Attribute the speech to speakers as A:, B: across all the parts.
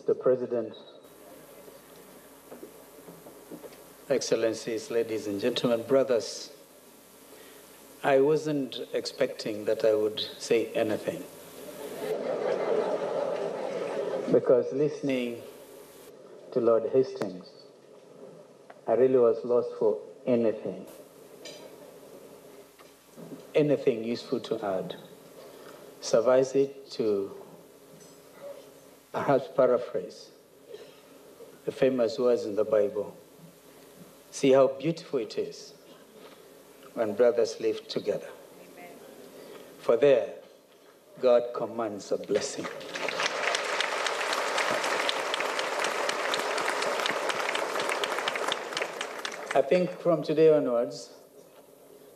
A: Mr. President, Excellencies, ladies and gentlemen, brothers, I wasn't expecting that I would say anything. Because listening to Lord Hastings, I really was lost for anything useful to add. Suffice it to perhaps paraphrase the famous words in the Bible. See how beautiful it is when brothers live together. Amen. For there, God commands a blessing. I think from today onwards,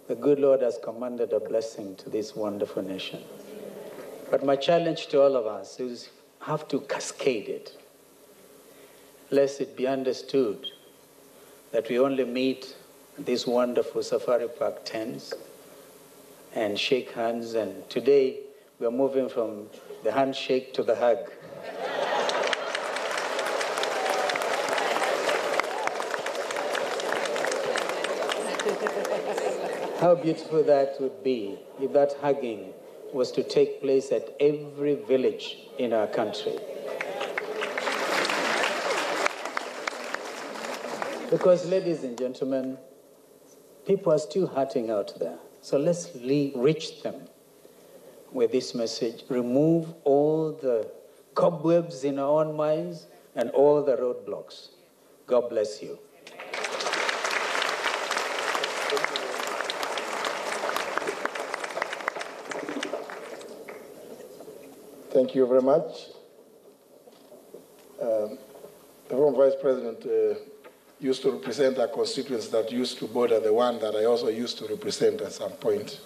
A: the good Lord has commanded a blessing to this wonderful nation. But my challenge to all of us is have to cascade it, lest it be understood that we only meet these wonderful safari park tents and shake hands, and today we are moving from the handshake to the hug. How beautiful that would be if that hugging was to take place at every village in our country. Because, ladies and gentlemen, people are still hurting out there. So let's reach them with this message. Remove all the cobwebs in our own minds and all the roadblocks. God bless you.
B: Thank you very much. The former Vice President used to represent a constituency that used to border the one that I also used to represent at some point.